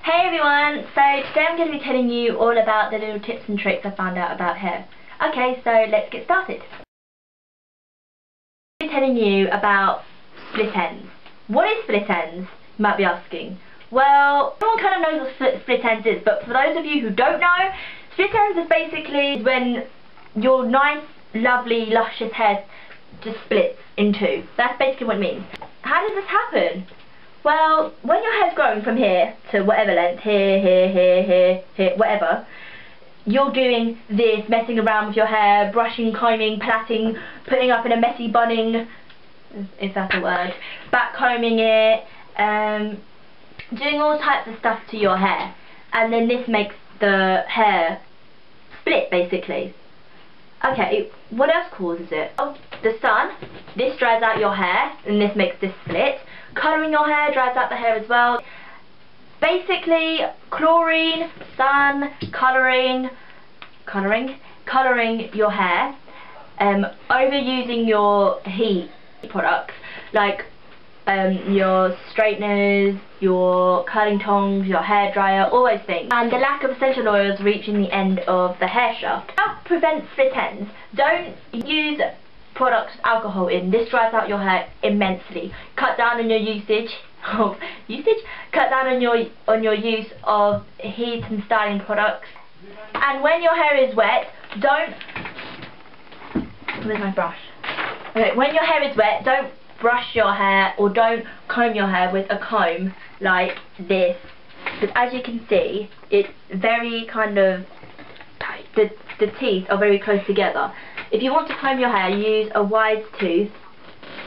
Hey everyone, so today I'm going to be telling you all about the little tips and tricks I found out about hair. Okay, so let's get started. I'm telling you about split ends. What is split ends, you might be asking? Well, everyone kind of knows what split ends is, but for those of you who don't know, split ends is basically when your nice, lovely, luscious hair just splits in two. That's basically what it means. How does this happen? Well, when your hair's growing from here to whatever length, here, whatever, you're doing this, messing around with your hair, brushing, combing, plaiting, putting up in a messy bunning, if that's a word, back combing it, doing all types of stuff to your hair, and then this makes the hair split basically. Okay, what else causes it? Oh, the sun. This dries out your hair, and this makes this split. Colouring your hair dries out the hair as well. Basically, chlorine, sun, colouring your hair, overusing your heat products like your straighteners, your curling tongs, your hair dryer, all those things, and the lack of essential oils reaching the end of the hair shaft. How to prevent split ends? Don't use products with alcohol in. This dries out your hair immensely. Cut down on your usage. Cut down on your use of heat and styling products. And when your hair is wet, don't. Where's my brush? Okay, when your hair is wet, don't brush your hair or don't comb your hair with a comb like this, because as you can see, it's very kind of tight. The teeth are very close together. If you want to comb your hair, use a wide tooth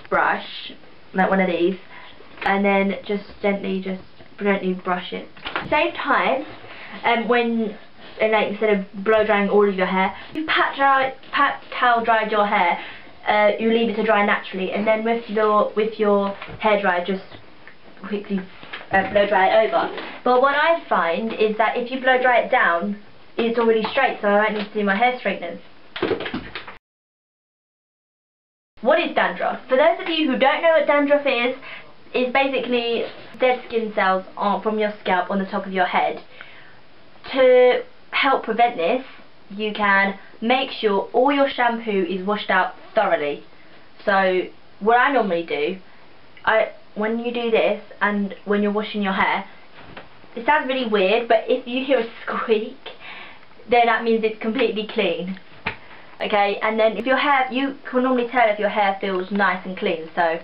brush, like one of these, and then just gently brush it. Save time, instead of blow drying all of your hair, you pat towel dried your hair. You leave it to dry naturally, and then with your hair dryer, just quickly blow dry it over. But what I find is that if you blow dry it down, it's already straight, so I don't need to do my hair straighteners. What is dandruff? For those of you who don't know what dandruff is basically dead skin cells from your scalp on the top of your head. To help prevent this, you can make sure all your shampoo is washed out thoroughly. So what I normally do, when you do this and when you're washing your hair, it sounds really weird, but if you hear a squeak, then that means it's completely clean. Okay, and then if your hair, you can normally tell if your hair feels nice and clean, so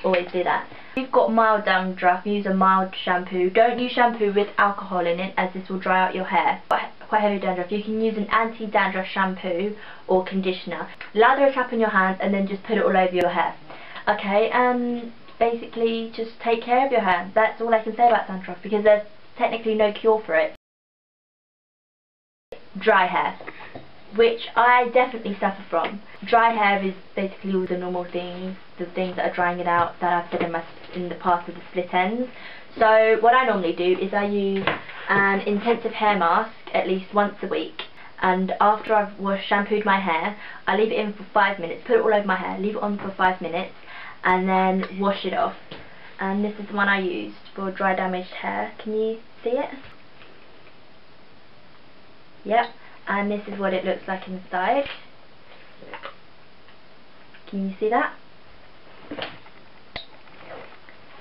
always do that. If you've got mild dandruff, use a mild shampoo. Don't use shampoo with alcohol in it, as this will dry out your hair. Quite heavy dandruff, you can use an anti-dandruff shampoo or conditioner. Lather it up in your hands and then just put it all over your hair. Okay, and basically just take care of your hair. That's all I can say about dandruff, because there's technically no cure for it. Dry hair, which I definitely suffer from. Dry hair is basically all the normal things, the things that are drying it out that I've said in the past with the split ends. So what I normally do is I use an intensive hair mask at least once a week, and after I've shampooed my hair, I leave it in for 5 minutes, put it all over my hair, leave it on for 5 minutes, and then wash it off. And this is the one I used for dry damaged hair. Can you see it? Yep. And this is what it looks like inside. Can you see that?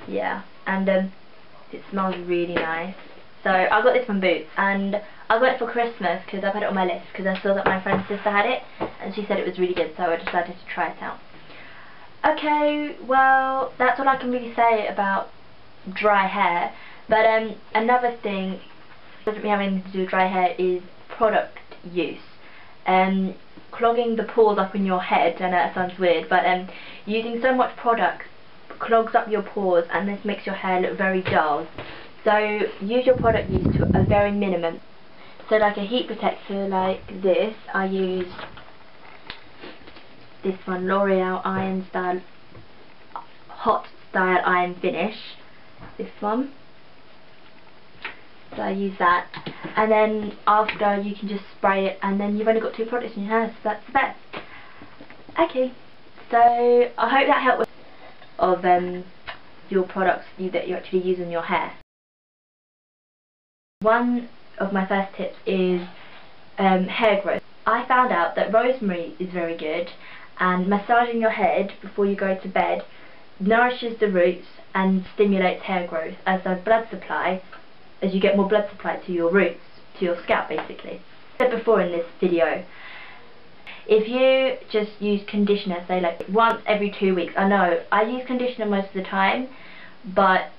Yeah, and it smells really nice. So I got this from Boots, and I got it for Christmas because I've had it on my list because I saw that my friend's sister had it and she said it was really good, so I decided to try it out. Okay, well, that's all I can really say about dry hair. But another thing that doesn't have anything to do with dry hair is product use. Clogging the pores up in your head, I know that sounds weird, but using so much product clogs up your pores, and this makes your hair look very dull. So use your product use to a very minimum. So like a heat protector like this, I use this one, L'Oreal Iron Style Hot Style Iron Finish, this one. So I use that, and then after you can just spray it, and then you've only got 2 products in your hair, so that's the best. Okay, so I hope that helped with your products that you actually use on your hair. One of my first tips is hair growth. I found out that rosemary is very good, and massaging your head before you go to bed nourishes the roots and stimulates hair growth as a blood supply, as you get more blood supply to your roots, to your scalp basically. I said before in this video, if you just use conditioner, say like once every 2 weeks, I know I use conditioner most of the time, but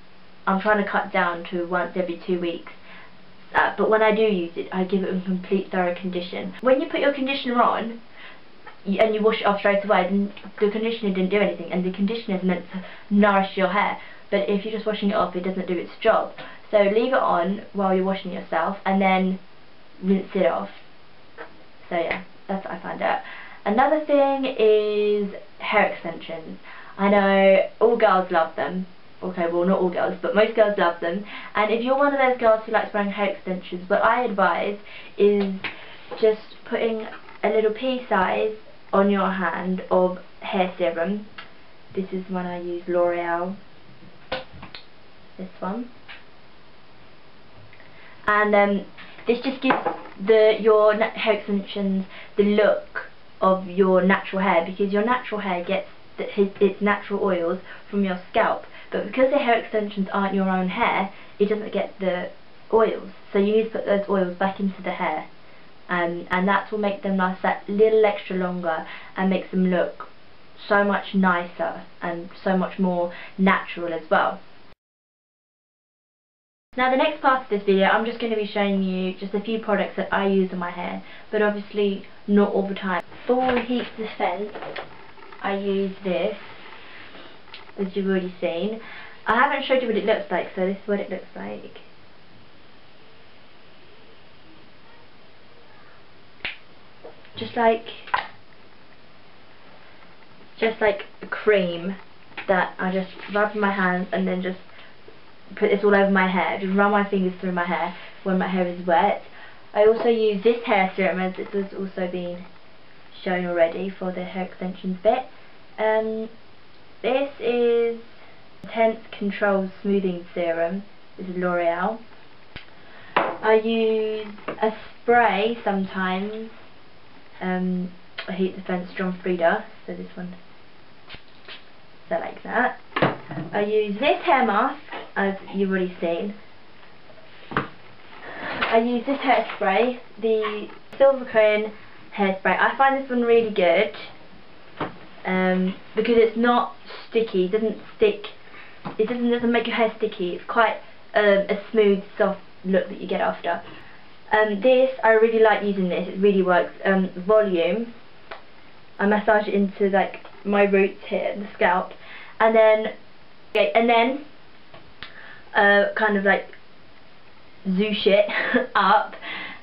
I'm trying to cut down to once every 2 weeks. But when I do use it, I give it a complete thorough condition. When you put your conditioner on and you wash it off straight away, then the conditioner didn't do anything, and the conditioner is meant to nourish your hair. But if you're just washing it off, it doesn't do its job. So leave it on while you're washing yourself and then rinse it off. So yeah, that's what I found out. Another thing is hair extensions. I know all girls love them. Okay, well not all girls, but most girls love them. And if you're one of those girls who likes wearing hair extensions, what I advise is just putting a little pea size on your hand of hair serum. This is one I use, L'Oreal. This one. And this just gives your hair extensions the look of your natural hair, because your natural hair gets its natural oils from your scalp. But because the hair extensions aren't your own hair, it doesn't get the oils. So you need to put those oils back into the hair. And that will make them last that little extra longer and makes them look so much nicer and so much more natural as well. Now the next part of this video, I'm just going to be showing you just a few products that I use on my hair, but obviously not all the time. For heat defense, I use this, as you've already seen. I haven't showed you what it looks like, so this is what it looks like. Just like a cream that I just rub in my hands and then just put this all over my hair. Just run my fingers through my hair when my hair is wet. I also use this hair serum, as this has also been shown already for the hair extensions bit. This is Intense Control Smoothing Serum. This is L'Oreal. I use a spray sometimes, a Heat Defense Strong Frida, so this one, so like that. I use this hair mask, as you've already seen. I use this hairspray, the Silver Cone hairspray. I find this one really good because it's not sticky. It doesn't stick. It doesn't make your hair sticky. It's quite a smooth, soft look that you get after. This, I really like using this. It really works. Volume. I massage it into like my roots here, the scalp, and then kind of like zoosh it up,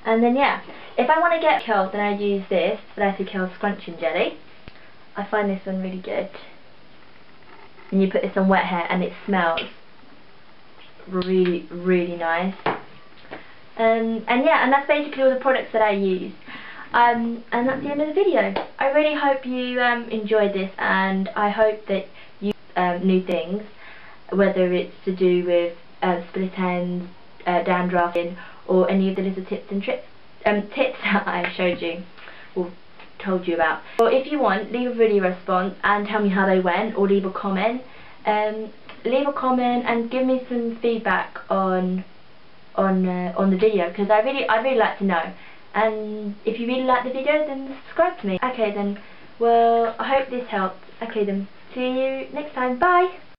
and then yeah. If I want to get curls, then I use this Flirty Curl Scrunching Jelly. I find this one really good. And you put this on wet hair and it smells really, really nice. And yeah, and that's basically all the products that I use. And that's the end of the video. I really hope you enjoyed this, and I hope that you new things, whether it's to do with split ends, dandruff, or any of the little tips and tricks. Tips that I showed you or told you about. Or if you want, leave a video response and tell me how they went, or leave a comment. Leave a comment and give me some feedback on the video, because I'd really like to know. And if you really like the video, then subscribe to me. Okay then, well, I hope this helped. Okay then, see you next time. Bye.